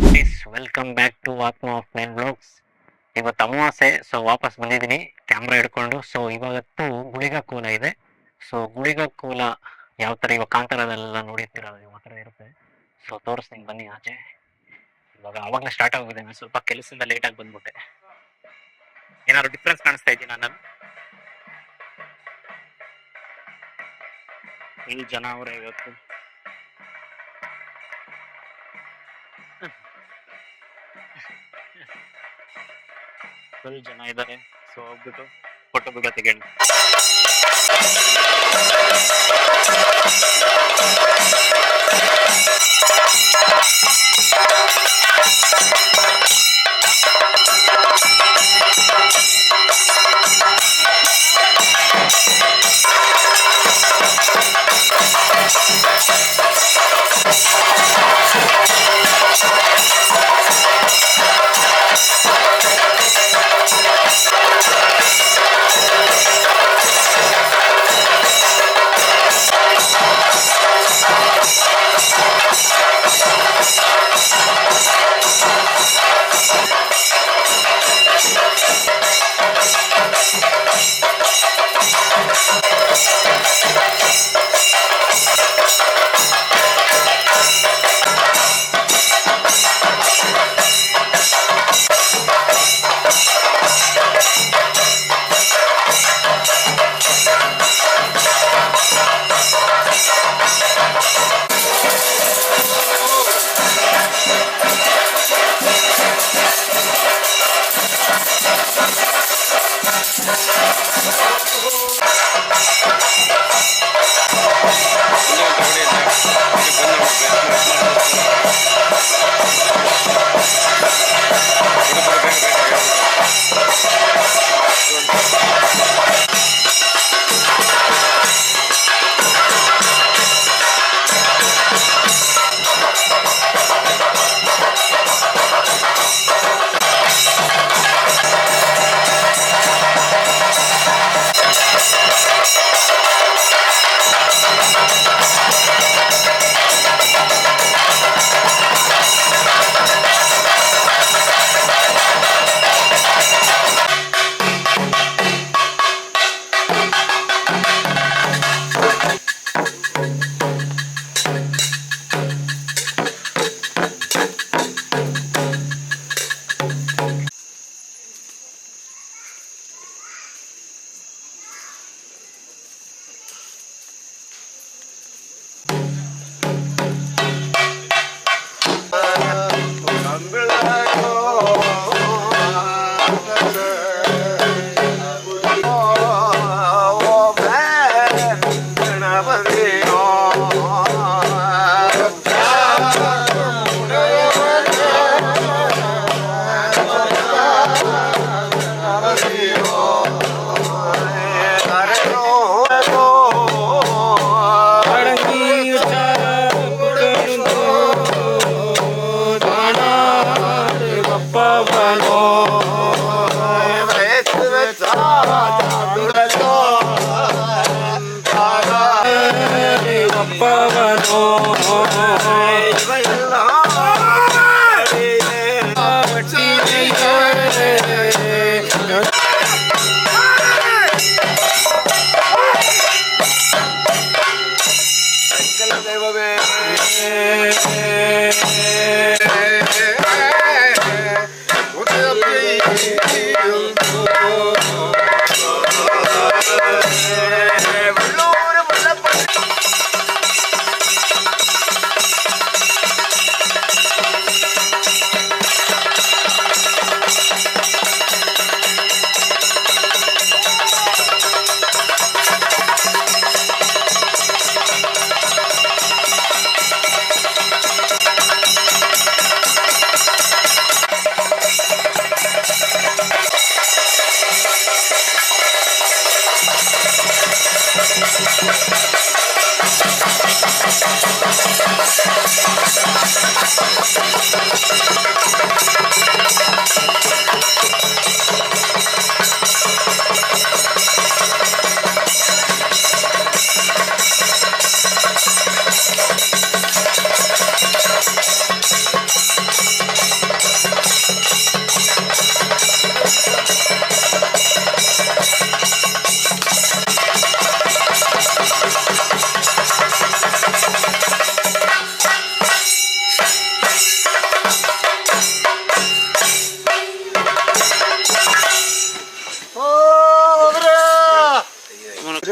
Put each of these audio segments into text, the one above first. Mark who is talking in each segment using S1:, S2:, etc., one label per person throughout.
S1: Please welcome back to ಆತ್ಮ of main blogs. ಇವತ್ತು ಅಮಾವಾಸ್ಯೆ, ಸೊ ವಾಪಸ್ ಬಂದಿದ್ದೀನಿ ಕ್ಯಾಮ್ರಾ ಹಿಡ್ಕೊಂಡು. ಸೊ ಇವತ್ತು ಗುಳಿಗ ಕೋಲ ಇದೆ. ಸೊ ಗುಳಿಗ ಕೋಲ ಯಾವ ಥರ ಇವಾಗ ಕಾಂತಾರದಲ್ಲೆಲ್ಲ ನೋಡಿರ್ತೀರಲ್ಲ, ಯಾವ ಥರ ಇರುತ್ತೆ. ಸೊ ತೋರಿಸ್ತೀನಿ ಬನ್ನಿ ಆಚೆ. ಇವಾಗ ಆವಾಗಲೇ ಸ್ಟಾರ್ಟ್ ಆಗಿದೆ, ನಾನು ಸ್ವಲ್ಪ ಕೆಲಸದಿಂದ ಲೇಟಾಗಿ ಬಂದ್ಬಿಟ್ಟೆ. ಏನಾದ್ರು ಡಿಫ್ರೆನ್ಸ್ ಕಾಣಿಸ್ತಾ ಇದ್ದೀನಿ ನಾನು? ಇಲ್ಲಿ ಜನ ಅವರೇ ಇವತ್ತು. ಫುಲ್ ಜನ ಇದ್ದಾರೆ. ಸೊ ಹೋಗ್ಬಿಟ್ಟು ಫೋಟೋ ಬಿಡೋ ತೆಗೆಂಡು.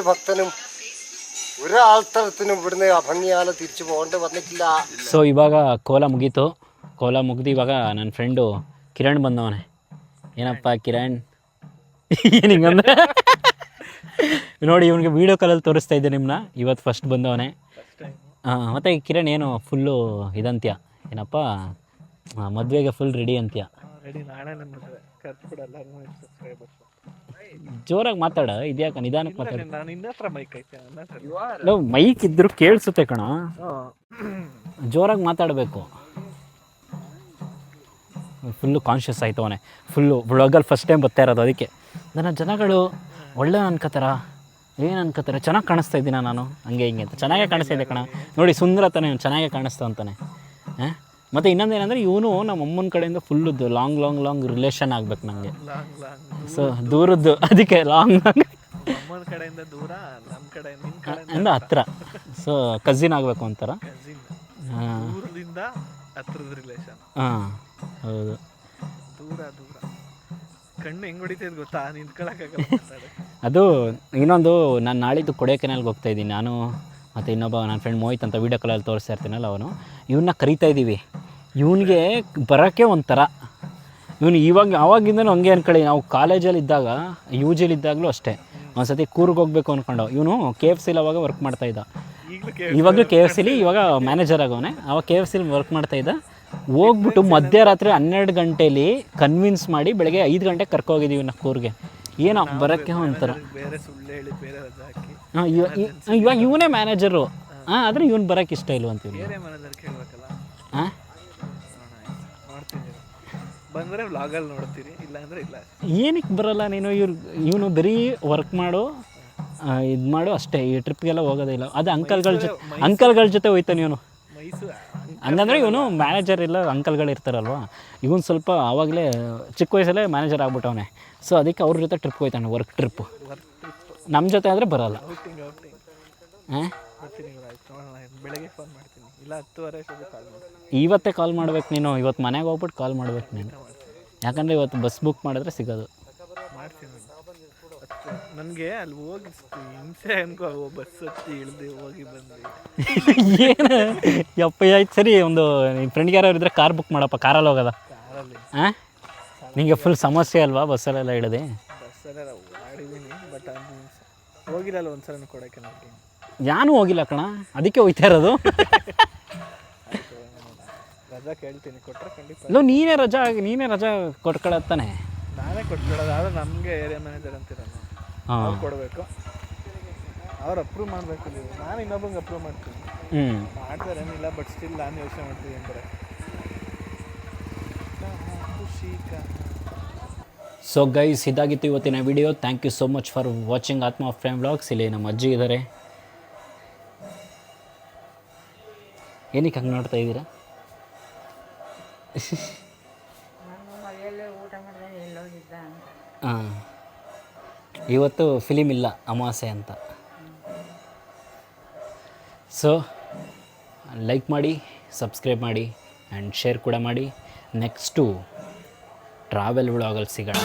S2: ഭക്തനും ഒരാൾത്തരത്തിനും ഇവിടുന്ന് ഭംഗിയാലെ തിരിച്ചു പോകേണ്ടി വന്നിട്ടില്ല.
S1: ಸೊ ಇವಾಗ ಕೋಲ ಮುಗೀತು. ಕೋಲ ಮುಗ್ದು ಇವಾಗ ನನ್ನ ಫ್ರೆಂಡು ಕಿರಣ್ ಬಂದವನೆ. ಏನಪ್ಪ ಕಿರಣ್ ಏನು ಹಿಂಗಂದ್ರೆ ನೋಡಿ ಇವನಿಗೆ ವೀಡಿಯೋ ಕಾಲಲ್ಲಿ ತೋರಿಸ್ತಾ ಇದ್ದೆ ನಿಮ್ಮನ್ನ. ಇವತ್ತು ಫಸ್ಟ್ ಬಂದವನೆ. ಮತ್ತು ಕಿರಣ್ ಏನು ಫುಲ್ಲು ಇದಂತ್ಯ ಏನಪ್ಪ ಮದುವೆಗೆ ಫುಲ್ ರೆಡಿ ಅಂತ್ಯ. ಜೋರಾಗಿ ಮಾತಾಡ, ಇದ್ಯಾಕ ನಿಧಾನಕ್ಕೆ ಮಾತಾಡ. ಮೈಕ್ ಇದ್ರು ಕೇಳಿಸುತ್ತೆ ಕಣ, ಜೋರಾಗಿ ಮಾತಾಡಬೇಕು. ಫುಲ್ಲು ಕಾನ್ಷಿಯಸ್ ಆಯ್ತವನೆ. ಫುಲ್ಲು ವ್ಲಾಗಲ್ಲಿ ಫಸ್ಟ್ ಟೈಮ್ ಬರ್ತಾ ಇರೋದು. ಅದಕ್ಕೆ ನನ್ನ ಜನಗಳು ಒಳ್ಳೆ ಅನ್ಕೋತಾರ, ಏನು ಅನ್ಕೋತಾರೆ, ಚೆನ್ನಾಗಿ ಕಾಣಿಸ್ತಾ ಇದ್ದೀನ ನಾನು ಹಂಗೆ ಹಿಂಗೆ ಅಂತ. ಚೆನ್ನಾಗೇ ಕಾಣಿಸ್ತಾ ಇದೆ ಕಣ, ನೋಡಿ ಸುಂದರ ತಾನೆ, ಚೆನ್ನಾಗೇ ಕಾಣಿಸ್ತಾ ಅಂತಾನೆ. ಮತ್ತು ಇನ್ನೊಂದೇನೆಂದರೆ ಇವನು ನಮ್ಮ ಅಮ್ಮನ ಕಡೆಯಿಂದ ಫುಲ್ಲುದ್ದು ಲಾಂಗ್ ರಿಲೇಷನ್ ಆಗ್ಬೇಕು ನನಗೆ. ಸೊ ದೂರದ್ದು, ಅದಕ್ಕೆ ಲಾಂಗ್ ಕಡೆಯಿಂದ ದೂರ, ನಮ್ಮ ಕಡೆಯಿಂದ ಹತ್ರ. ಸೊ ಕಸಿನ್ ಆಗಬೇಕು ಅಂತಾರ. ಹಾಂ ಹೌದು. ಕಣ್ಣು ಹೆಂಗೆ ಹೊಡಿತೈತೆ ಗೊತ್ತಾ, ಅದು ಇನ್ನೊಂದು. ನಾನು ನಾಳಿದ್ದು ಕೊಡೈಕೆನಾಲ್ಗೆ ಹೋಗ್ತಾ ಇದ್ದೀನಿ ನಾನು ಮತ್ತು ಇನ್ನೊಬ್ಬ ನನ್ನ ಫ್ರೆಂಡ್ ಮೋಹಿತ್ ಅಂತ ವೀಡಿಯೋ ಕಾಲಲ್ಲಿ ತೋರಿಸ್ತಾ ಇರ್ತೀನಲ್ಲ, ಅವನು ಇವನ್ನ ಕರಿತಾ ಇದ್ದೀವಿ. ಇವನಿಗೆ ಬರೋಕ್ಕೆ ಒಂಥರ, ಇವನು ಆವಾಗಿಂದನೂ ಹಂಗೆ ಅಂದ್ಕೊಳ್ಳಿ. ನಾವು ಕಾಲೇಜಲ್ಲಿ ಇದ್ದಾಗ, ಯು ಜಿಲಿದ್ದಾಗಲೂ ಅಷ್ಟೇ, ಒಂದು ಸತಿ ಕೂರ್ಗೆ ಹೋಗ್ಬೇಕು ಅಂದ್ಕೊಂಡು ಇವನು KFCಲಿ ಅವಾಗ ವರ್ಕ್ ಮಾಡ್ತಾಯಿದ್ದ. ಇವಾಗಲೂ KFCಲಿ ಇವಾಗ ಮ್ಯಾನೇಜರ್ ಆಗವನೆ. ಅವಾಗ KFCಲಿ ವರ್ಕ್ ಮಾಡ್ತಾಯಿದ್ದ. ಹೋಗ್ಬಿಟ್ಟು ಮಧ್ಯರಾತ್ರಿ 12 ಗಂಟೆಲಿ ಕನ್ವಿನ್ಸ್ ಮಾಡಿ ಬೆಳಗ್ಗೆ 5 ಗಂಟೆಗೆ ಕರ್ಕೋಗಿದ್ದೀವಿ ನಾವು ಕೂರ್ಗೆ. ಏನೋ ಬರೋಕ್ಕೆ ಒಂಥರ. ಹಾಂ ಇವಾಗ ಇವನೇ ಮ್ಯಾನೇಜರು. ಹಾಂ ಆದರೆ ಇವನು ಬರೋಕ್ಕೆ ಇಷ್ಟ ಇಲ್ವ ಅಂತೀವಿ. ಹಾಂ ಬಂದರೆ ವ್ಲಾಗಲ್ಲಿ ನೋಡ್ತೀರಿ, ಇಲ್ಲ ಅಂದರೆ ಇಲ್ಲ. ಏನಕ್ಕೆ ಬರೋಲ್ಲ ನೀನು? ಇವನು ಬರೀ ವರ್ಕ್ ಮಾಡು, ಇದು ಮಾಡು ಅಷ್ಟೇ. ಈ ಟ್ರಿಪ್ಗೆಲ್ಲ ಹೋಗೋದೇ ಇಲ್ಲ. ಅದು ಅಂಕಲ್ಗಳ ಜೊತೆ ಹೋಯ್ತಾನೆ ಇವನು. ಹಂಗಂದ್ರೆ ಇವನು ಮ್ಯಾನೇಜರ್ ಇಲ್ಲ, ಅಂಕಲ್ಗಳು ಇರ್ತಾರಲ್ವ. ಇವನು ಸ್ವಲ್ಪ ಆವಾಗಲೇ ಚಿಕ್ಕ ವಯಸ್ಸಲ್ಲೇ ಮ್ಯಾನೇಜರ್ ಆಗ್ಬಿಟ್ಟವನೆ. ಸೊ ಅದಕ್ಕೆ ಅವ್ರ ಜೊತೆ ಟ್ರಿಪ್ ಹೋಯ್ತಾನೆ, ವರ್ಕ್ ಟ್ರಿಪ್ಪು. ನಮ್ಮ ಜೊತೆ ಆದರೆ ಬರೋಲ್ಲ. ಹಾಂ ಬೆಳಗ್ಗೆ ಫೋನ್ ಮಾಡ್ತೀನಿ, ಇಲ್ಲ 10:30 ಕಾಲ್ ಮಾಡಿ. ಇವತ್ತೇ ಕಾಲ್ ಮಾಡ್ಬೇಕು ನೀನು. ಇವತ್ತು ಮನೆಗೆ ಹೋಗ್ಬಿಟ್ಟು ಕಾಲ್ ಮಾಡ್ಬೇಕು ನೀನು, ಯಾಕಂದರೆ ಇವತ್ತು ಬಸ್ ಬುಕ್ ಮಾಡಿದ್ರೆ ಸಿಗೋದು. ಮಾಡ್ತೀನಿ ನನಗೆ ಅಲ್ಲಿ ಹೋಗಿ ಹಿಂಸೆ ಅನ್ಕೋ, ಬಸ್ ಹತ್ತಿ ಇಳಿದು ಹೋಗಿ ಬಂದು ಏನು ಯಪ್ಪ ಆಯ್ತು. ಸರಿ, ಒಂದು ನಿಮ್ಮ ಫ್ರೆಂಡ್ಗೆ ಯಾರು ಇದ್ದರೆ ಕಾರ್ ಬುಕ್ ಮಾಡಪ್ಪ, ಕಾರಲ್ಲಿ ಹೋಗೋದ. ಹಾಂ ನಿಮಗೆ ಫುಲ್ ಸಮಸ್ಯೆ ಅಲ್ವಾ ಬಸ್ಸಲ್ಲೆಲ್ಲ ಇಳಿದೆ? ಬಸ್ಸಲ್ಲೆಲ್ಲ ಓಡಾಡಿದ್ದೀನಿ, ಬಟ್ ಹೋಗಿರಲ್ಲ ಒಂದ್ಸಲ ಕೊಡೋಕ್ಕೆ. ನನಗೆ ಯಾನೂ ಹೋಗಿಲ್ಲ ಕಣ, ಅದಕ್ಕೆ ಹೋಗ್ತಾ ಇರೋದು. ರಜಾ ಕೇಳ್ತೀನಿ, ಕೊಟ್ಟರೆ ಖಂಡಿತ. ಇಲ್ಲ ನೀನೇ ರಜಾ ಕೊಟ್ಕೊಳತ್ತಾನೆ. ನಾನೇ ಕೊಟ್ಕೊಳ್ಳೋದು, ಆದರೆ ನಮಗೆ ಏರಿಯಾ ಮ್ಯಾನೇಜರ್ ಅಂತಿರಲ್ಲ, ಅವ್ರು ಕೊಡಬೇಕು, ಅವ್ರು ಅಪ್ರೂವ್ ಮಾಡಬೇಕು. ನೀವು ನಾನು ಇನ್ನೊಬ್ಬಂಗೆ ಅಪ್ರೂವ್ ಮಾಡ್ತೀನಿ. ಮಾಡ್ತಾರೆ ಏನಿಲ್ಲ, ಬಟ್ ಸ್ಟಿಲ್ ನಾನು ಯೋಚನೆ ಮಾಡ್ತೀನಿ ಅಂತಾರೆ. ಸೊ ಗೈಸ್, ಇದಾಗಿತ್ತು ಇವತ್ತಿನ video. Thank you so much for watching Atma frame vlogs. ಇಲ್ಲಿ ನಮ್ಮ ಅಜ್ಜಿ ಇದ್ದಾರೆ. ಏನಕ್ಕೆ ಹಂಗೆ ನೋಡ್ತಾ ಇದ್ದೀರಾ? ಹಾಂ, ಇವತ್ತು ಫಿಲಿಮ್ ಇಲ್ಲ, ಅಮಾವಾಸ್ಯೆ ಅಂತ. ಸೊ ಲೈಕ್ ಮಾಡಿ, ಸಬ್ಸ್ಕ್ರೈಬ್ ಮಾಡಿ ಆ್ಯಂಡ್ ಶೇರ್ ಕೂಡ ಮಾಡಿ. ನೆಕ್ಸ್ಟು ಟ್ರಾವೆಲ್ ವ್ಲಾಗಲ್ಲಿ ಸಿಗೋಣ.